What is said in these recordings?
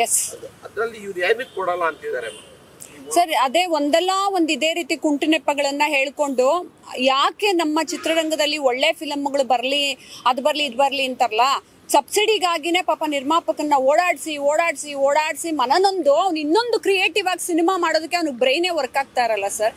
Yes sir, ಅದೇ ಒಂದಲ್ಲ ಒಂದು ಇದೇ ರೀತಿ ಕುಂಟು ನೆಪಗಳನ್ನ ಹೇಳ್ಕೊಂಡು ಯಾಕೆ ನಮ್ಮ ಚಿತ್ರರಂಗದಲ್ಲಿ ಒಳ್ಳೆ ಫಿಲಮ್ಗಳು ಬರಲಿ, ಅದು ಬರಲಿ ಇದು ಬರಲಿ ಅಂತಾರಲ್ಲ, ಸಬ್ಸಿಡಿಗಾಗಿನೇ ಪಾಪ ನಿರ್ಮಾಪಕನ್ನ ಓಡಾಡಿಸಿ ಮನನೊಂದು ಅವ್ನು ಇನ್ನೊಂದು ಕ್ರಿಯೇಟಿವ್ ಆಗಿ ಸಿನಿಮಾ ಮಾಡೋದಕ್ಕೆ ಅವ್ನಿಗೆ ಬ್ರೈನೇ ವರ್ಕ್ ಆಗ್ತಾ ಇರಲ್ಲ ಸರ್.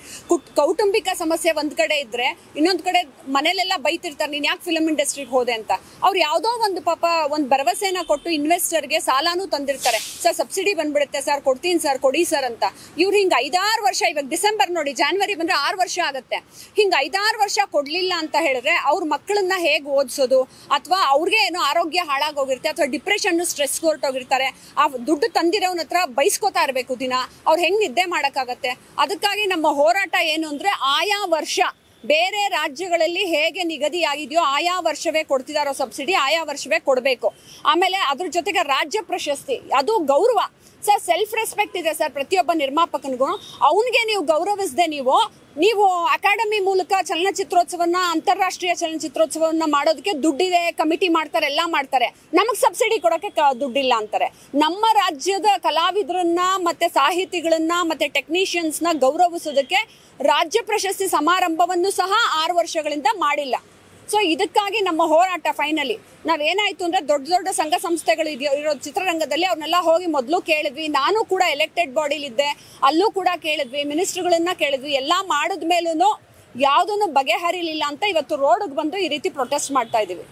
ಕೌಟುಂಬಿಕ ಸಮಸ್ಯೆ ಒಂದ್ ಕಡೆ ಇದ್ರೆ ಇನ್ನೊಂದ್ ಕಡೆ ಮನೇಲೆಲ್ಲ ಬೈತಿರ್ತಾರೆ, ನೀನ್ ಯಾಕೆ ಫಿಲಮ್ ಇಂಡಸ್ಟ್ರಿಗೆ ಹೋದೆ ಅಂತ. ಅವ್ರು ಯಾವ್ದೋ ಒಂದು ಪಾಪ ಒಂದು ಭರವಸೆನ ಕೊಟ್ಟು ಇನ್ವೆಸ್ಟರ್ಗೆ ಸಾಲಾನು ತಂದಿರ್ತಾರೆ, ಸರ್ ಸಬ್ಸಿಡಿ ಬಂದ್ಬಿಡುತ್ತೆ ಸರ್, ಕೊಡ್ತೀನಿ ಸರ್, ಕೊಡಿ ಸರ್ ಅಂತ. ಇವ್ರು ಹಿಂಗೆ 5-6 ವರ್ಷ, ಇವಾಗ ಡಿಸೆಂಬರ್ ನೋಡಿ, ಜಾನ್ವರಿ ಬಂದ್ರೆ 6 ವರ್ಷ ಆಗುತ್ತೆ. ಹಿಂಗೆ 5-6 ವರ್ಷ ಕೊಡ್ಲಿಲ್ಲ ಅಂತ ಹೇಳಿದ್ರೆ ಅವ್ರ ಮಕ್ಕಳನ್ನ ಹೇಗೆ ಓದಿಸೋದು, ಅಥವಾ ಅವ್ರಿಗೆ ಏನೋ ಆರೋಗ್ಯ ಹಾಳಾಗೋಗಿರುತ್ತೆ, ಅಥವಾ ಡಿಪ್ರೆಷನ್ ಸ್ಟ್ರೆಸ್ ಹೊರಟೋಗಿರ್ತಾರೆ. ಆ ದುಡ್ಡು ತಂದಿರೋನ ಹತ್ರ ಬೈಸ್ಕೋತಾ ಇರಬೇಕು ದಿನ, ಅವ್ರು ಹೆಂಗ್ ನಿದ್ದೆ ಮಾಡಕ್ಕಾಗತ್ತೆ. ಅದಕ್ಕಾಗಿ ನಮ್ಮ ಹೋರಾಟ ಏನು ಅಂದ್ರೆ, ಆಯಾ ವರ್ಷ ಬೇರೆ ರಾಜ್ಯಗಳಲ್ಲಿ ಹೇಗೆ ನಿಗದಿ ಆಗಿದೆಯೋ ಆಯಾ ವರ್ಷವೇ ಕೊಡ್ತಿದಾರೋ ಸಬ್ಸಿಡಿ, ಆಯಾ ವರ್ಷವೇ ಕೊಡಬೇಕು. ಆಮೇಲೆ ಅದ್ರ ಜೊತೆಗೆ ರಾಜ್ಯ ಪ್ರಶಸ್ತಿ, ಅದು ಗೌರವ ಸರ್. ಸೆಲ್ಫ್ ರೆಸ್ಪೆಕ್ಟ್ ಇದೆ ಸರ್ ಪ್ರತಿಯೊಬ್ಬ ನಿರ್ಮಾಪಕನಿಗೂ. ಅವನಿಗೆ ನೀವು ಗೌರವಿಸದೆ ನೀವು ಅಕಾಡೆಮಿ ಮೂಲಕ ಚಲನಚಿತ್ರೋತ್ಸವನ್ನ, ಅಂತಾರಾಷ್ಟ್ರೀಯ ಚಲನಚಿತ್ರೋತ್ಸವನ್ನ ಮಾಡೋದಕ್ಕೆ ದುಡ್ಡಿದೆ, ಕಮಿಟಿ ಮಾಡ್ತಾರೆ, ಎಲ್ಲ ಮಾಡ್ತಾರೆ, ನಮಗೆ ಸಬ್ಸಿಡಿ ಕೊಡೋಕೆ ದುಡ್ಡಿಲ್ಲ ಅಂತಾರೆ. ನಮ್ಮ ರಾಜ್ಯದ ಕಲಾವಿದರನ್ನ ಮತ್ತೆ ಸಾಹಿತಿಗಳನ್ನ ಮತ್ತೆ ಟೆಕ್ನಿಷಿಯನ್ಸ್ನ ಗೌರವಿಸೋದಕ್ಕೆ ರಾಜ್ಯ ಪ್ರಶಸ್ತಿ ಸಮಾರಂಭವನ್ನು ಸಹ 6 ವರ್ಷಗಳಿಂದ ಮಾಡಿಲ್ಲ. ಸೊ ಇದಕ್ಕಾಗಿ ನಮ್ಮ ಹೋರಾಟ ಫೈನಲಿ ನಾವೇನಾಯ್ತು ಅಂದ್ರೆ, ದೊಡ್ಡ ಸಂಘ ಸಂಸ್ಥೆಗಳು ಇರೋ ಚಿತ್ರರಂಗದಲ್ಲಿ ಅವ್ರನ್ನೆಲ್ಲ ಹೋಗಿ ಮೊದಲು ಕೇಳಿದ್ವಿ. ನಾನು ಕೂಡ ಎಲೆಕ್ಟೆಡ್ ಬಾಡಿಲಿದ್ದೆ, ಅಲ್ಲೂ ಕೂಡ ಕೇಳಿದ್ವಿ, ಮಿನಿಸ್ಟರ್ಗಳನ್ನ ಕೇಳಿದ್ವಿ. ಎಲ್ಲ ಮಾಡಿದ್ಮೇಲೂ ಯಾವುದನ್ನು ಬಗೆಹರಿಲಿಲ್ಲ ಅಂತ ಇವತ್ತು ರೋಡ್ಗೆ ಬಂದು ಈ ರೀತಿ ಪ್ರೊಟೆಸ್ಟ್ ಮಾಡ್ತಾ ಇದೀವಿ.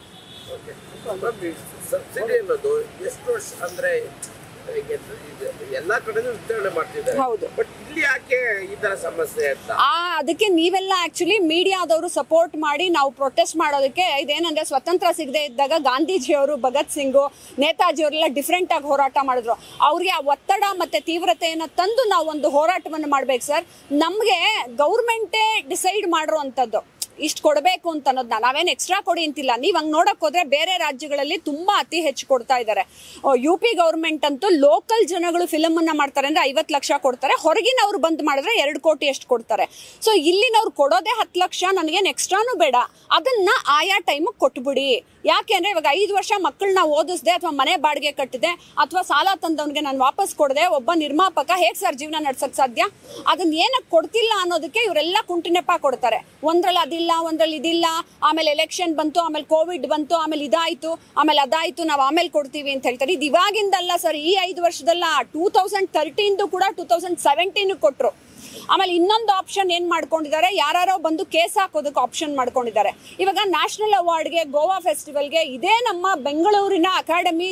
ಎಲ್ಲಾ ಕಡೆನೂ ವಿತರಣೆ ಮಾಡ್ತಿದ್ದಾರೆ. ಹೌದು, ಬಟ್ ಇಲ್ಲಿ ಯಾಕೆ ಈ ತರ ಸಮಸ್ಯೆ ಅಂತ ಅದಕ್ಕೆ ನೀವೆಲ್ಲ ಆಕ್ಚುಲಿ ಮೀಡಿಯಾದವರು ಸಪೋರ್ಟ್ ಮಾಡಿ ನಾವು ಪ್ರೊಟೆಸ್ಟ್ ಮಾಡೋದಕ್ಕೆ. ಇದೇನಂದ್ರೆ, ಸ್ವತಂತ್ರ ಸಿಗದೆ ಇದ್ದಾಗ ಗಾಂಧೀಜಿಯವರು, ಭಗತ್ ಸಿಂಗ್, ನೇತಾಜಿ ಅವರೆಲ್ಲ ಡಿಫ್ರೆಂಟ್ ಆಗಿ ಹೋರಾಟ ಮಾಡಿದ್ರು. ಅವ್ರಿಗೆ ಆ ಒತ್ತಡ ಮತ್ತೆ ತೀವ್ರತೆಯನ್ನ ತಂದು ನಾವು ಒಂದು ಹೋರಾಟವನ್ನು ಮಾಡ್ಬೇಕು ಸರ್. ನಮ್ಗೆ ಗೌರ್ಮೆಂಟೇ ಡಿಸೈಡ್ ಮಾಡಿರುವಂತದ್ದು ಇಷ್ಟು ಕೊಡಬೇಕು ಅಂತ ಅನ್ನೋದನ್ನ, ನಾವೇನು ಎಕ್ಸ್ಟ್ರಾ ಕೊಡಿ ಅಂತಿಲ್ಲ. ನೀವು ಹಂಗೆ ನೋಡಕ್ ಹೋದ್ರೆ ಬೇರೆ ರಾಜ್ಯಗಳಲ್ಲಿ ತುಂಬಾ ಅತಿ ಹೆಚ್ಚು ಕೊಡ್ತಾ ಇದ್ದಾರೆ. UP ಗೌರ್ಮೆಂಟ್ ಅಂತೂ ಲೋಕಲ್ ಜನಗಳು ಫಿಲಮ್ ಅನ್ನ ಮಾಡ್ತಾರೆ ಅಂದ್ರೆ 50 ಲಕ್ಷ ಕೊಡ್ತಾರೆ, ಹೊರಗಿನವ್ರು ಬಂದ್ ಮಾಡಿದ್ರೆ 2 ಕೋಟಿ ಎಷ್ಟು ಕೊಡ್ತಾರೆ. ಸೊ ಇಲ್ಲಿನವ್ರು ಕೊಡೋದೇ 10 ಲಕ್ಷ, ನನಗೇನು ಎಕ್ಸ್ಟ್ರಾನು ಬೇಡ, ಅದನ್ನ ಆಯಾ ಟೈಮಿಗೆ ಕೊಟ್ಬಿಡಿ. ಯಾಕೆಂದ್ರೆ ಇವಾಗ 5 ವರ್ಷ ಮಕ್ಕಳನ್ನ ಓದಿಸ್ದೆ, ಅಥವಾ ಮನೆ ಬಾಡಿಗೆ ಕಟ್ಟಿದೆ, ಅಥವಾ ಸಾಲ ತಂದವನಿಗೆ ನಾನು ವಾಪಸ್ ಕೊಡದೆ ಒಬ್ಬ ನಿರ್ಮಾಪಕ ಹೇಗೆ ಸರ್ ಜೀವನ ನಡ್ಸಕ್ ಸಾಧ್ಯ? ಅದನ್ನ ಏನಕ್ಕೆ ಕೊಡ್ತಿಲ್ಲ ಅನ್ನೋದಕ್ಕೆ ಇವರೆಲ್ಲ ಕುಂಟಿನೆಪ ಕೊಡ್ತಾರೆ. ಒಂದ್ರಲ್ಲಿ ಅದಿಲ್ಲ, ಒಂದ್ರಲ್ಲಿ ಇದಿಲ್ಲ, ಆಮೇಲೆ ಎಲೆಕ್ಷನ್ ಬಂತು, ಆಮೇಲೆ ಕೋವಿಡ್ ಬಂತು, ಆಮೇಲೆ ಇದಾಯ್ತು, ಆಮೇಲೆ ಅದಾಯ್ತು, ನಾವು ಆಮೇಲೆ ಕೊಡ್ತೀವಿ ಅಂತ ಹೇಳ್ತಾರೆ. ಇದು ಇವಾಗಿಂದಲ್ಲ ಸರ್, ಈ 5 ವರ್ಷದಲ್ಲ, 2013 ಕೂಡ 2017 ಕೊಟ್ರು. ಆಮೇಲೆ ಇನ್ನೊಂದು ಆಪ್ಷನ್ ಏನ್ ಮಾಡ್ಕೊಂಡಿದ್ದಾರೆ, ಯಾರೋ ಬಂದು ಕೇಸ್ ಹಾಕೋದಕ್ಕೆ ಆಪ್ಷನ್ ಮಾಡ್ಕೊಂಡಿದ್ದಾರೆ. ಇವಾಗ ನ್ಯಾಷನಲ್ ಅವಾರ್ಡ್ಗೆ, ಗೋವಾ ಫೆಸ್ಟಿವಲ್ಗೆ, ಇದೇ ನಮ್ಮ ಬೆಂಗಳೂರಿನ ಅಕಾಡೆಮಿ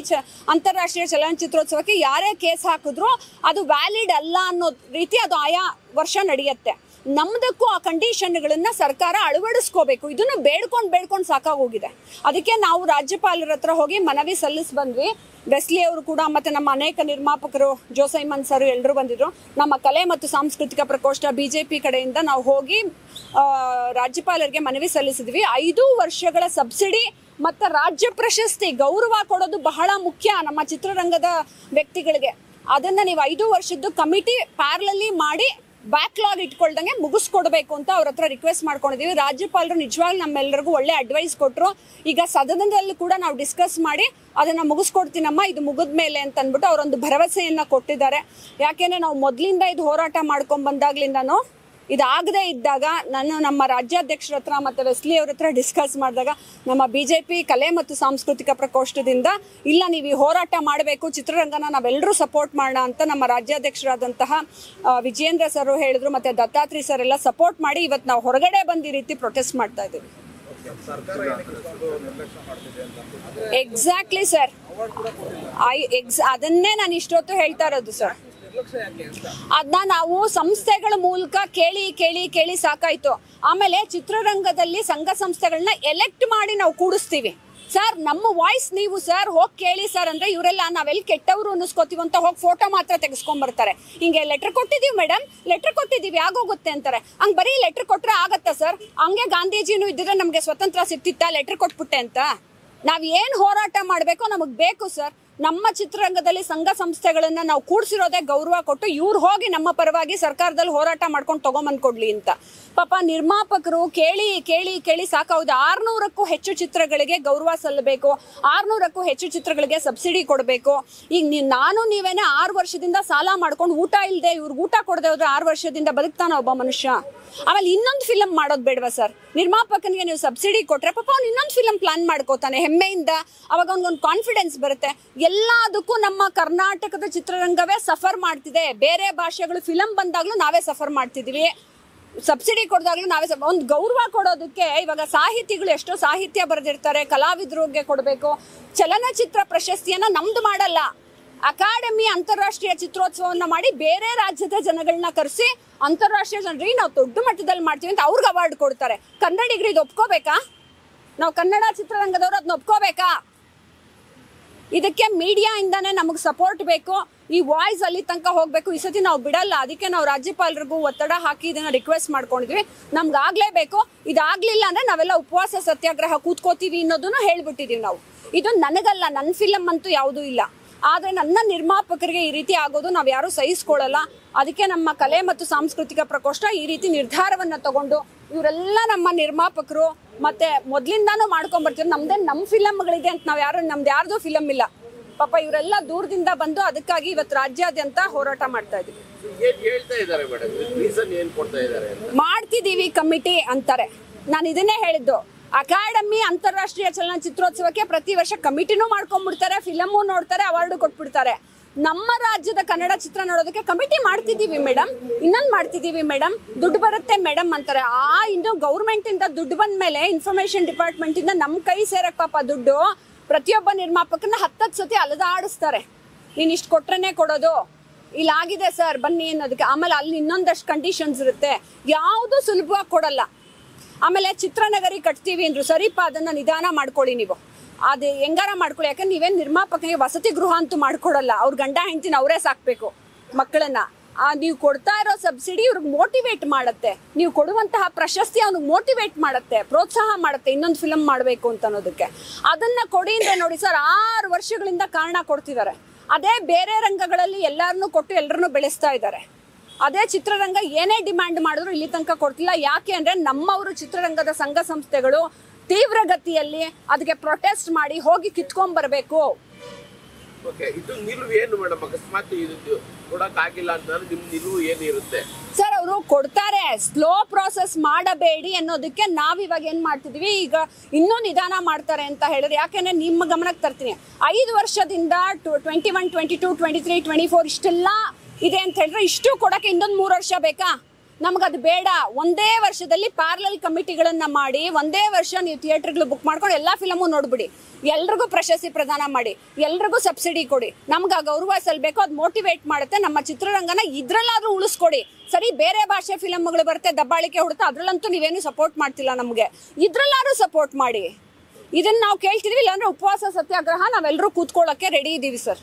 ಅಂತಾರಾಷ್ಟ್ರೀಯ ಚಲನಚಿತ್ರೋತ್ಸವಕ್ಕೆ ಯಾರೇ ಕೇಸ್ ಹಾಕಿದ್ರು ಅದು ವ್ಯಾಲಿಡ್ ಅಲ್ಲ ಅನ್ನೋ ರೀತಿ ಅದು ಆಯಾ ವರ್ಷ ನಡೆಯುತ್ತೆ. ನಮ್ದಕ್ಕೂ ಆ ಕಂಡೀಷನ್ಗಳನ್ನ ಸರ್ಕಾರ ಅಳವಡಿಸ್ಕೋಬೇಕು. ಇದನ್ನು ಬೇಡ್ಕೊಂಡು ಸಾಕಾಗೋಗಿದೆ. ಅದಕ್ಕೆ ನಾವು ರಾಜ್ಯಪಾಲರ ಹತ್ರ ಹೋಗಿ ಮನವಿ ಸಲ್ಲಿಸಿ ಬಂದ್ವಿ. ವೆಸ್ಲಿ ಅವರು ಕೂಡ, ಮತ್ತೆ ನಮ್ಮ ಅನೇಕ ನಿರ್ಮಾಪಕರು, ಜೋಸೈಮನ್ ಸರ್ ಎಲ್ಲರೂ ಬಂದಿದ್ರು. ನಮ್ಮ ಕಲೆ ಮತ್ತು ಸಾಂಸ್ಕೃತಿಕ ಪ್ರಕೋಷ್ಠ BJP ಕಡೆಯಿಂದ ನಾವು ಹೋಗಿ ರಾಜ್ಯಪಾಲರಿಗೆ ಮನವಿ ಸಲ್ಲಿಸಿದ್ವಿ. 5 ವರ್ಷಗಳ ಸಬ್ಸಿಡಿ ಮತ್ತು ರಾಜ್ಯ ಪ್ರಶಸ್ತಿ ಗೌರವ ಕೊಡೋದು ಬಹಳ ಮುಖ್ಯ ನಮ್ಮ ಚಿತ್ರರಂಗದ ವ್ಯಕ್ತಿಗಳಿಗೆ. ಅದನ್ನ ನೀವು 5 ವರ್ಷದ್ದು ಕಮಿಟಿ ಪ್ಯಾರಲಲ್ಲಿ ಮಾಡಿ ಬ್ಯಾಕ್ಲಾಗ್ ಇಟ್ಕೊಳ್ದಂಗೆ ಮುಗಿಸ್ಕೊಡ್ಬೇಕು ಅಂತ ಅವ್ರ ಹತ್ರ ರಿಕ್ವೆಸ್ಟ್ ಮಾಡ್ಕೊಂಡಿದೀವಿ. ರಾಜ್ಯಪಾಲರು ನಿಜವಾಗ್ಲೂ ನಮ್ಮೆಲ್ಲರಿಗೂ ಒಳ್ಳೆ ಅಡ್ವೈಸ್ ಕೊಟ್ಟರು. ಈಗ ಸದನದಲ್ಲಿ ಕೂಡ ನಾವು ಡಿಸ್ಕಸ್ ಮಾಡಿ ಅದನ್ನ ಮುಗಿಸ್ಕೊಡ್ತೀನಮ್ಮ, ಇದು ಮುಗಿದ ಮೇಲೆ ಅಂತ ಅಂದ್ಬಿಟ್ಟು ಅವರೊಂದು ಭರವಸೆಯನ್ನ ಕೊಟ್ಟಿದ್ದಾರೆ. ಯಾಕೆಂದ್ರೆ ನಾವು ಮೊದಲಿಂದ ಇದು ಹೋರಾಟ ಮಾಡ್ಕೊಂಡ್ ಬಂದಾಗ್ಲಿಂದನೂ ಇದಾಗದೇ ಇದ್ದಾಗ ನಾನು ನಮ್ಮ ರಾಜ್ಯಾಧ್ಯಕ್ಷರ ಹತ್ರ ಮತ್ತು ವೆಸ್ಲಿ ಅವ್ರ ಹತ್ರ ಡಿಸ್ಕಸ್ ಮಾಡಿದಾಗ ನಮ್ಮ BJP ಕಲೆ ಮತ್ತು ಸಾಂಸ್ಕೃತಿಕ ಪ್ರಕೋಷ್ಠದಿಂದ ಇಲ್ಲ, ನೀವು ಈ ಹೋರಾಟ ಮಾಡಬೇಕು, ಚಿತ್ರರಂಗನ ನಾವೆಲ್ಲರೂ ಸಪೋರ್ಟ್ ಮಾಡೋಣ ಅಂತ ನಮ್ಮ ರಾಜ್ಯಾಧ್ಯಕ್ಷರಾದಂತಹ ವಿಜಯೇಂದ್ರ ಸರ್ ಹೇಳಿದ್ರು, ಮತ್ತು ದತ್ತಾತ್ರಿ ಸರ್ ಎಲ್ಲ ಸಪೋರ್ಟ್ ಮಾಡಿ ಇವತ್ತು ನಾವು ಹೊರಗಡೆ ಬಂದು ಈ ರೀತಿ ಪ್ರೊಟೆಸ್ಟ್ ಮಾಡ್ತಾ ಇದ್ದೀವಿ. ಎಕ್ಸಾಕ್ಟ್ಲಿ ಸರ್, ಅದನ್ನೇ ನಾನು ಇಷ್ಟೊತ್ತು ಹೇಳ್ತಾ ಇರೋದು ಸರ್. ಅದನ್ನ ನಾವು ಸಂಸ್ಥೆಗಳ ಮೂಲಕ ಕೇಳಿ ಸಾಕಾಯ್ತು. ಆಮೇಲೆ ಚಿತ್ರರಂಗದಲ್ಲಿ ಸಂಘ ಸಂಸ್ಥೆಗಳನ್ನ ಎಲೆಕ್ಟ್ ಮಾಡಿ ನಾವು ಕೂಡಿಸ್ತೀವಿ ಸರ್. ನಮ್ಮ ವಾಯ್ಸ್ ನೀವು ಸರ್ ಹೋಗಿ ಕೇಳಿ ಸರ್ ಅಂದ್ರೆ ಇವರೆಲ್ಲ ನಾವೆಲ್ಲಿ ಕೆಟ್ಟವರು ಅನ್ನಿಸ್ಕೋತೀವಿ ಅಂತ ಹೋಗಿ ಫೋಟೋ ಮಾತ್ರ ತೆಗೆಸ್ಕೊಂಡ್ಬರ್ತಾರೆ. ಹಿಂಗೆ ಲೆಟರ್ ಕೊಟ್ಟಿದೀವಿ ಮೇಡಮ್, ಲೆಟರ್ ಕೊಟ್ಟಿದೀವಿ ಆಗೋಗುತ್ತೆ ಅಂತಾರೆ. ಹಂಗೆ ಬರೀ ಲೆಟರ್ ಕೊಟ್ರೆ ಆಗತ್ತಾ ಸರ್? ಹಂಗೆ ಗಾಂಧೀಜಿನೂ ಇದ್ದಿದ್ರೆ ನಮಗೆ ಸ್ವತಂತ್ರ ಸಿಗ್ತಿತ್ತಾ ಲೆಟರ್ ಕೊಟ್ಬಿಟ್ಟೆ ಅಂತ? ನಾವ್ ಏನ್ ಹೋರಾಟ ಮಾಡ್ಬೇಕೋ ನಮಗ್ ಬೇಕು ಸರ್. ನಮ್ಮ ಚಿತ್ರರಂಗದಲ್ಲಿ ಸಂಘ ಸಂಸ್ಥೆಗಳನ್ನ ನಾವು ಕೂಡಿಸಿರೋದೇ ಗೌರವ ಕೊಟ್ಟು ಇವ್ರು ಹೋಗಿ ನಮ್ಮ ಪರವಾಗಿ ಸರ್ಕಾರದಲ್ಲಿ ಹೋರಾಟ ಮಾಡ್ಕೊಂಡು ತಗೊಂಬಂದ್ಕೊಡ್ಲಿ ಅಂತ. ಪಾಪ ನಿರ್ಮಾಪಕರು ಕೇಳಿ ಕೇಳಿ ಕೇಳಿ ಸಾಕಾವುದು. 600ಕ್ಕೂ ಹೆಚ್ಚು ಚಿತ್ರಗಳಿಗೆ ಗೌರವ ಸಲ್ಲಬೇಕು, 600ಕ್ಕೂ ಹೆಚ್ಚು ಚಿತ್ರಗಳಿಗೆ ಸಬ್ಸಿಡಿ ಕೊಡಬೇಕು. ಈಗ ನಾನು ನೀವೇನೆ 6 ವರ್ಷದಿಂದ ಸಾಲ ಮಾಡ್ಕೊಂಡು ಊಟ ಇಲ್ಲದೆ ಇವ್ರಿಗೆ ಊಟ ಕೊಡದೆ ಹೋದ್ರೆ 6 ವರ್ಷದಿಂದ ಬದುಕ್ತಾನ ಒಬ್ಬ ಮನುಷ್ಯ? ಆಮೇಲೆ ಇನ್ನೊಂದು ಫಿಲಮ್ ಮಾಡೋದು ಬೇಡವಾ ಸರ್? ನಿರ್ಮಾಪಕನಿಗೆ ನೀವು ಸಬ್ಸಿಡಿ ಕೊಟ್ರೆ ಪಾಪ ಅವ್ನು ಇನ್ನೊಂದು ಫಿಲಮ್ ಪ್ಲಾನ್ ಮಾಡ್ಕೋತಾನೆ ಹೆಮ್ಮೆಯಿಂದ, ಅವಾಗ ಅವ್ನಿಗೊಂದು ಕಾನ್ಫಿಡೆನ್ಸ್ ಬರುತ್ತೆ. ಎಲ್ಲದಕ್ಕೂ ನಮ್ಮ ಕರ್ನಾಟಕದ ಚಿತ್ರರಂಗವೇ ಸಫರ್ ಮಾಡ್ತಿದೆ. ಬೇರೆ ಭಾಷೆಗಳು ಫಿಲಮ್ ಬಂದಾಗ್ಲೂ ನಾವೇ ಸಫರ್ ಮಾಡ್ತಿದೀವಿ, ಸಬ್ಸಿಡಿ ಕೊಡ್ದಾಗ್ಲೂ ನಾವೇ ಒಂದು ಗೌರವ ಕೊಡೋದಕ್ಕೆ. ಇವಾಗ ಸಾಹಿತಿಗಳು ಎಷ್ಟೋ ಸಾಹಿತ್ಯ ಬರೆದಿರ್ತಾರೆ, ಕಲಾವಿದರಿಗೆ ಕೊಡಬೇಕು. ಚಲನಚಿತ್ರ ಪ್ರಶಸ್ತಿಯನ್ನ ನಮ್ದು ಮಾಡಲ್ಲ, ಅಕಾಡೆಮಿ ಅಂತಾರಾಷ್ಟ್ರೀಯ ಚಿತ್ರೋತ್ಸವನ್ನ ಮಾಡಿ ಬೇರೆ ರಾಜ್ಯದ ಜನಗಳನ್ನ ಕರೆಸಿ ಅಂತಾರಾಷ್ಟ್ರೀಯ ಜನರಿಗೆ ನಾವು ದೊಡ್ಡ ಮಟ್ಟದಲ್ಲಿ ಮಾಡ್ತೀವಿ ಅಂತ ಅವ್ರಿಗೆ ಅವಾರ್ಡ್ ಕೊಡ್ತಾರೆ. ಕನ್ನಡಿಗರು ಇದು ಒಪ್ಕೋಬೇಕಾ? ನಾವು ಕನ್ನಡ ಚಿತ್ರರಂಗದವ್ರು ಅದನ್ನ ಒಪ್ಕೋಬೇಕಾ? ಇದಕ್ಕೆ ಮೀಡಿಯಾ ಇಂದಾನೆ ನಮಗೆ ಸಪೋರ್ಟ್ ಬೇಕು. ಈ ವಾಯ್ಸ್ ಅಲ್ಲಿ ತನಕ ಹೋಗ್ಬೇಕು. ಈ ಸತಿ ನಾವು ಬಿಡಲ್ಲ. ಅದಕ್ಕೆ ನಾವು ರಾಜ್ಯಪಾಲರಿಗೂ ಒತ್ತಡ ಹಾಕಿ ಇದನ್ನ ರಿಕ್ವೆಸ್ಟ್ ಮಾಡ್ಕೊಂಡಿದ್ವಿ. ನಮ್ಗೆ ಆಗ್ಲೇಬೇಕು. ಇದಾಗ್ಲಿಲ್ಲ ಅಂದ್ರೆ ನಾವೆಲ್ಲ ಉಪವಾಸ ಸತ್ಯಾಗ್ರಹ ಕೂತ್ಕೋತೀವಿ ಅನ್ನೋದನ್ನ ಹೇಳ್ಬಿಟ್ಟಿದೀವಿ ನಾವು. ಇದು ನನಗಲ್ಲ, ನನ್ನ ಫಿಲಮ್ ಅಂತೂ ಯಾವುದೂ ಇಲ್ಲ. ಆದರೆ ನನ್ನ ನಿರ್ಮಾಪಕರಿಗೆ ಈ ರೀತಿ ಆಗೋದು ನಾವು ಯಾರೂ ಸಹಿಸ್ಕೊಳ್ಳಲ್ಲ. ಅದಕ್ಕೆ ನಮ್ಮ ಕಲೆ ಮತ್ತು ಸಾಂಸ್ಕೃತಿಕ ಪ್ರಕೋಷ್ಠ ಈ ರೀತಿ ನಿರ್ಧಾರವನ್ನು ತಗೊಂಡು, ಇವರೆಲ್ಲ ನಮ್ಮ ನಿರ್ಮಾಪಕರು ಮತ್ತೆ ಮೊದಲಿಂದಾನು ಮಾಡ್ಕೊಂಡ್ಬರ್ತೀವಿ. ನಮ್ಮ ಫಿಲಮ್ಗಳಿದೆ ಅಂತ ನಮ್ದು ಯಾರ್ದು ಫಿಲಮ್ ಇಲ್ಲ. ಪಾಪ ಇವರೆಲ್ಲ ದೂರದಿಂದ ಬಂದು ಅದಕ್ಕಾಗಿ ಇವತ್ತು ರಾಜ್ಯಾದ್ಯಂತ ಹೋರಾಟ ಮಾಡ್ತಾ ಇದೀವಿ. ಮಾಡ್ತಿದೀವಿ ಕಮಿಟಿ ಅಂತಾರೆ. ನಾನು ಇದನ್ನೇ ಹೇಳಿದ್ದು, ಅಕಾಡೆಮಿ ಅಂತಾರಾಷ್ಟ್ರೀಯ ಚಲನಚಿತ್ರೋತ್ಸವಕ್ಕೆ ಪ್ರತಿ ವರ್ಷ ಕಮಿಟಿನೂ ಮಾಡ್ಕೊಂಡ್ಬಿಡ್ತಾರೆ, ಫಿಲಮು ನೋಡ್ತಾರೆ, ಅವಾರ್ಡು ಕೊಟ್ಬಿಡ್ತಾರೆ. ನಮ್ಮ ರಾಜ್ಯದ ಕನ್ನಡ ಚಿತ್ರ ನೋಡೋದಕ್ಕೆ ಕಮಿಟಿ ಮಾಡ್ತಿದ್ದೀವಿ ಮೇಡಮ್, ಇನ್ನೊಂದು ಮಾಡ್ತಿದ್ದೀವಿ ಮೇಡಮ್, ದುಡ್ಡು ಬರುತ್ತೆ ಮೇಡಮ್ ಅಂತಾರೆ. ಇನ್ನು ಗೌರ್ಮೆಂಟ್ ಇಂದ ದುಡ್ಡು ಬಂದ ಮೇಲೆ ಇನ್ಫಾರ್ಮೇಶನ್ ಡಿಪಾರ್ಟ್ಮೆಂಟ್ ಇಂದ ನಮ್ಮ ಕೈ ಸೇರಕ್ ಪಾಪ ದುಡ್ಡು ಪ್ರತಿಯೊಬ್ಬ ನಿರ್ಮಾಪಕನ 10 ಸತಿ ಅಲದಾಡಿಸ್ತಾರೆ. ನೀನ್ ಇಷ್ಟು ಕೊಟ್ರೇನೆ ಕೊಡೋದು, ಇಲ್ಲಾಗಿದೆ ಸರ್ ಬನ್ನಿ ಅನ್ನೋದಕ್ಕೆ. ಆಮೇಲೆ ಅಲ್ಲಿ ಇನ್ನೊಂದಷ್ಟು ಕಂಡೀಷನ್ಸ್ ಇರುತ್ತೆ, ಯಾವುದು ಸುಲಭವಾಗಿ ಕೊಡಲ್ಲ. ಆಮೇಲೆ ಚಿತ್ರನಗರಿ ಕಟ್ತೀವಿ ಅಂದ್ರು, ಸರಿಪ ಅದನ್ನ ನಿಧಾನ ಮಾಡ್ಕೊಳ್ಳಿ, ನೀವು ಅದು ಹೆಂಗಾರ ಮಾಡ್ಕೊಳ್ಳಿ. ಯಾಕಂದ್ರೆ ನೀವೇನು ನಿರ್ಮಾಪಕನಿಗೆ ವಸತಿ ಗೃಹ ಅಂತೂ ಮಾಡ್ಕೊಡಲ್ಲ. ಅವ್ರ ಗಂಡ ಹೆಂಡತಿನ ಅವರೇ ಸಾಕ್ಬೇಕು ಮಕ್ಕಳನ್ನ. ನೀವು ಕೊಡ್ತಾ ಇರೋ ಸಬ್ಸಿಡಿ ಇವ್ರಿಗೆ ಮೋಟಿವೇಟ್ ಮಾಡುತ್ತೆ, ನೀವು ಕೊಡುವಂತಹ ಪ್ರಶಸ್ತಿ ಅವ್ನಿಗೆ ಮೋಟಿವೇಟ್ ಮಾಡುತ್ತೆ, ಪ್ರೋತ್ಸಾಹ ಮಾಡುತ್ತೆ ಇನ್ನೊಂದು ಫಿಲಮ್ ಮಾಡಬೇಕು ಅಂತ ಅನ್ನೋದಕ್ಕೆ. ಅದನ್ನ ಕೊಡಿ ಅಂದ್ರೆ ನೋಡಿ ಸರ್, 6 ವರ್ಷಗಳಿಂದ ಕಾರಣ ಕೊಡ್ತಿದ್ದಾರೆ. ಅದೇ ಬೇರೆ ರಂಗಗಳಲ್ಲಿ ಎಲ್ಲರನ್ನೂ ಕೊಟ್ಟು ಎಲ್ಲರನ್ನೂ ಬೆಳೆಸ್ತಾ ಇದ್ದಾರೆ. ಅದೇ ಚಿತ್ರರಂಗ ಏನೇ ಡಿಮ್ಯಾಂಡ್ ಮಾಡಿದ್ರು ಇಲ್ಲಿ ತನಕ ಕೊಡ್ತಿಲ್ಲ. ಯಾಕೆ ಅಂದ್ರೆ ನಮ್ಮವರು ಚಿತ್ರರಂಗದ ಸಂಘ ಸಂಸ್ಥೆಗಳು ತೀವ್ರಗತಿಯಲ್ಲಿ ಅದಕ್ಕೆ ಪ್ರೊಟೆಸ್ಟ್ ಮಾಡಿ ಹೋಗಿ ಕಿತ್ಕೊಂಡ್ ಬರಬೇಕು. ಸರ್ ಅವರು ಕೊಡ್ತಾರೆ, ಸ್ಲೋ ಪ್ರಾಸೆಸ್ ಮಾಡಬೇಡಿ ಅನ್ನೋದಕ್ಕೆ ನಾವಿವಾಗ ಏನ್ ಮಾಡ್ತಿದೀವಿ, ಈಗ ಇನ್ನೂ ನಿಧಾನ ಮಾಡ್ತಾರೆ ಅಂತ ಹೇಳಿದ್ರೆ. ಯಾಕೆಂದ್ರೆ ನಿಮ್ಮ ಗಮನಕ್ಕೆ ತರ್ತೀನಿ, 5 ವರ್ಷದಿಂದ 21, 22, 23, 24 ಇಷ್ಟೆಲ್ಲ ಇದೆ ಅಂತ ಹೇಳಿದ್ರೆ ಇಷ್ಟು ಕೊಡಕ್ಕೆ ಇನ್ನೊಂದು 3 ವರ್ಷ ಬೇಕಾ? ನಮ್ಗದು ಬೇಡ. ಒಂದೇ ವರ್ಷದಲ್ಲಿ ಪ್ಯಾರಲಲ್ ಕಮಿಟಿಗಳನ್ನ ಮಾಡಿ, ಒಂದೇ ವರ್ಷ ನೀವು ಥಿಯೇಟರ್ಗಳು ಬುಕ್ ಮಾಡ್ಕೊಂಡು ಎಲ್ಲಾ ಫಿಲಮು ನೋಡ್ಬಿಡಿ, ಎಲ್ರಿಗೂ ಪ್ರಶಸ್ತಿ ಪ್ರದಾನ ಮಾಡಿ, ಎಲ್ರಿಗೂ ಸಬ್ಸಿಡಿ ಕೊಡಿ. ನಮ್ಗೆ ಆ ಗೌರವ ಸಲ್ಬೇಕು, ಅದು ಮೋಟಿವೇಟ್ ಮಾಡುತ್ತೆ. ನಮ್ಮ ಚಿತ್ರರಂಗನ ಇದ್ರಲ್ಲಾದ್ರೂ ಉಳಿಸ್ಕೊಡಿ. ಸರಿ, ಬೇರೆ ಭಾಷೆ ಫಿಲಮ್ಗಳು ಬರುತ್ತೆ, ದಬ್ಬಾಳಿಕೆ ಹುಡುತ್ತೆ, ಅದ್ರಲ್ಲಂತೂ ನೀವೇನು ಸಪೋರ್ಟ್ ಮಾಡ್ತಿಲ್ಲ. ನಮಗೆ ಇದ್ರಲ್ಲಾದ್ರೂ ಸಪೋರ್ಟ್ ಮಾಡಿ. ಇದನ್ನ ನಾವು ಕೇಳ್ತಿದ್ವಿ. ಇಲ್ಲಾಂದ್ರೆ ಉಪವಾಸ ಸತ್ಯಾಗ್ರಹ ನಾವೆಲ್ಲರೂ ಕೂತ್ಕೊಳ್ಳೋಕೆ ರೆಡಿ ಇದೀವಿ ಸರ್.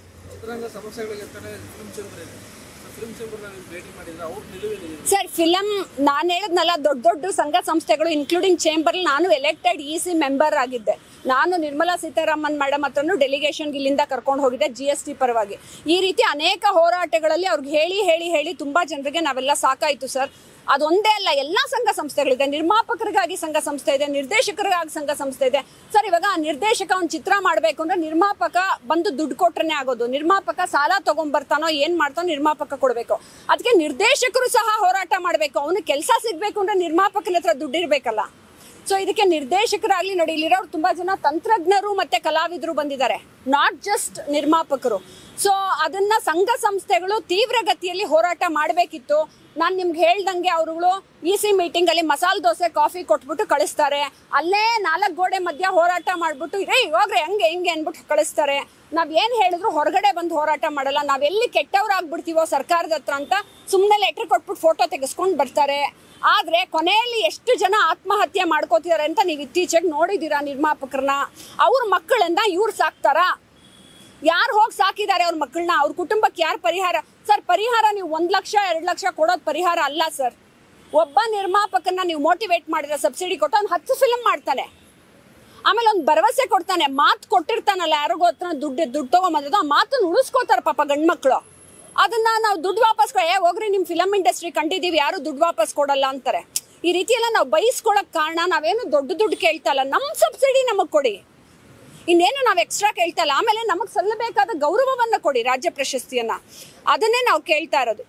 ಸರ್ ಫಿಲಮ್ ನಾನು ಹೇಳಿದ್ನಲ್ಲ, ದೊಡ್ಡ ಸಂಘ ಸಂಸ್ಥೆಗಳು ಇನ್ಕ್ಲೂಡಿಂಗ್ ಚೇಂಬರ್, ನಾನು ಎಲೆಕ್ಟೆಡ್ EC ಮೆಂಬರ್ ಆಗಿದ್ದೆ. ನಾನು ನಿರ್ಮಲಾ ಸೀತಾರಾಮನ್ ಮೇಡಮ್ ಹತ್ರನು ಡೆಲಿಗೇಷನ್ ಇಲ್ಲಿಂದ ಕರ್ಕೊಂಡು ಹೋಗಿದ್ದೆ GST ಪರವಾಗಿ. ಈ ರೀತಿ ಅನೇಕ ಹೋರಾಟಗಳಲ್ಲಿ ಅವ್ರಿಗೆ ಹೇಳಿ ತುಂಬಾ ಜನರಿಗೆ ನಾವೆಲ್ಲ ಸಾಕಾಯ್ತು ಸರ್. ಅದೊಂದೇ ಅಲ್ಲ, ಎಲ್ಲಾ ಸಂಘ ಸಂಸ್ಥೆಗಳಿದೆ. ನಿರ್ಮಾಪಕರಿಗಾಗಿ ಸಂಘ ಸಂಸ್ಥೆ ಇದೆ, ನಿರ್ದೇಶಕರಿಗಾಗಿ ಸಂಘ ಸಂಸ್ಥೆ ಇದೆ ಸರ್. ಇವಾಗ ನಿರ್ದೇಶಕ ಒಂದು ಚಿತ್ರ ಮಾಡಬೇಕು ಅಂದ್ರೆ ನಿರ್ಮಾಪಕ ಬಂದು ದುಡ್ಡು ಕೊಟ್ರೇನೆ ಆಗೋದು. ನಿರ್ಮಾಪಕ ಸಾಲ ತಗೊಂಡ್ಬರ್ತಾನೋ ಏನ್ ಮಾಡ್ತಾನೋ ನಿರ್ಮಾಪಕ ಕೊಡ್ಬೇಕು. ಅದಕ್ಕೆ ನಿರ್ದೇಶಕರು ಸಹ ಹೋರಾಟ ಮಾಡಬೇಕು. ಅವನು ಕೆಲಸ ಸಿಗ್ಬೇಕು ಅಂದ್ರೆ ನಿರ್ಮಾಪಕನ ಹತ್ರ ದುಡ್ಡು ಇರ್ಬೇಕಲ್ಲ. ಸೊ ಇದಕ್ಕೆ ನಿರ್ದೇಶಕರಾಗ್ಲಿ ನೋಡಿ, ಇಲ್ಲಿರೋರು ತುಂಬಾ ಜನ ತಂತ್ರಜ್ಞರು ಮತ್ತೆ ಕಲಾವಿದರು ಬಂದಿದ್ದಾರೆ, ನಾಟ್ ಜಸ್ಟ್ ನಿರ್ಮಾಪಕರು. ಸೊ ಅದನ್ನ ಸಂಘ ಸಂಸ್ಥೆಗಳು ತೀವ್ರಗತಿಯಲ್ಲಿ ಹೋರಾಟ ಮಾಡಬೇಕಿತ್ತು. ನಾನು ನಿಮ್ಗೆ ಹೇಳ್ದಂಗೆ ಅವರುಗಳು EC ಮೀಟಿಂಗ್ ಅಲ್ಲಿ ಮಸಾಲೆ ದೋಸೆ ಕಾಫಿ ಕೊಟ್ಬಿಟ್ಟು ಕಳಿಸ್ತಾರೆ. ಅಲ್ಲೇ 4 ಗೋಡೆ ಮಧ್ಯ ಹೋರಾಟ ಮಾಡ್ಬಿಟ್ಟು ಹೋಗ್ರೆ ಹೆಂಗೆ ಅನ್ಬಿಟ್ಟು ಕಳಿಸ್ತಾರೆ. ನಾವ್ ಏನ್ ಹೇಳಿದ್ರು ಹೊರಗಡೆ ಬಂದು ಹೋರಾಟ ಮಾಡಲ್ಲ. ನಾವೆಲ್ಲಿ ಕೆಟ್ಟವ್ರಾಗ್ಬಿಡ್ತೀವೋ ಸರ್ಕಾರದ ಹತ್ರ ಅಂತ ಸುಮ್ಮನೆ ಲೆಟರ್ ಕೊಟ್ಬಿಟ್ಟು ಫೋಟೋ ತೆಗೆಸ್ಕೊಂಡು ಬರ್ತಾರೆ. ಆದ್ರೆ ಕೊನೆಯಲ್ಲಿ ಎಷ್ಟು ಜನ ಆತ್ಮಹತ್ಯೆ ಮಾಡ್ಕೋತಿದ್ದಾರೆ ಅಂತ ನೀವು ಇತ್ತೀಚೆಗೆ ನೋಡಿದೀರಾ. ನಿರ್ಮಾಪಕರನ್ನ, ಅವ್ರ ಮಕ್ಕಳನ್ನ ಇವ್ರು ಸಾಕ್ತಾರ? ಯಾರು ಹೋಗಿ ಸಾಕಿದ್ದಾರೆ ಅವ್ರ ಮಕ್ಕಳನ್ನ? ಅವ್ರ ಕುಟುಂಬಕ್ಕೆ ಯಾರು ಪರಿಹಾರ? ಸರ್ ಪರಿಹಾರ ನೀವು 1 ಲಕ್ಷ 2 ಲಕ್ಷ ಕೊಡೋದು ಪರಿಹಾರ ಅಲ್ಲ ಸರ್. ಒಬ್ಬ ನಿರ್ಮಾಪಕನ ನೀವು ಮೋಟಿವೇಟ್ ಮಾಡಿದ್ರೆ ಸಬ್ಸಿಡಿ ಕೊಟ್ಟು ಅವ್ನು 10 ಫಿಲಮ್ ಮಾಡ್ತಾನೆ. ಆಮೇಲೆ ಒಂದು ಭರವಸೆ ಕೊಡ್ತಾನೆ, ಮಾತು ಕೊಟ್ಟಿರ್ತಾನಲ್ಲ ಯಾರಿಗೋ ಹತ್ರ ದುಡ್ಡು ತಗೊಂಬಂದಿದ್ದು, ಆ ಮಾತನ್ನು ಉಳಿಸ್ಕೋತಾರೆ ಪಾಪ ಗಂಡ್ಮಕ್ಳು. ಅದನ್ನ ನಾವು ದುಡ್ಡು ವಾಪಸ್ ಹೋಗ್ರಿ ನಿಮ್ ಫಿಲಂ ಇಂಡಸ್ಟ್ರಿ ಕಂಡಿದೀವಿ, ಯಾರು ದುಡ್ಡು ವಾಪಸ್ ಕೊಡಲ್ಲ ಅಂತಾರೆ. ಈ ರೀತಿ ಎಲ್ಲ ನಾವು ಬಯಸ್ಕೊಳಕ್ ಕಾರಣ ನಾವೇನು ದುಡ್ಡು ಕೇಳ್ತಲ್ಲ, ನಮ್ ಸಬ್ಸಿಡಿ ನಮಗ್ ಕೊಡಿ, ಇನ್ನೇನು ನಾವು ಎಕ್ಸ್ಟ್ರಾ ಕೇಳ್ತಲ್ಲ. ಆಮೇಲೆ ನಮಗ್ ಸಲ್ಲಬೇಕಾದ ಗೌರವವನ್ನ ಕೊಡಿ, ರಾಜ್ಯ ಪ್ರಶಸ್ತಿಯನ್ನ, ಅದನ್ನೇ ನಾವು ಕೇಳ್ತಾ ಇರೋದು.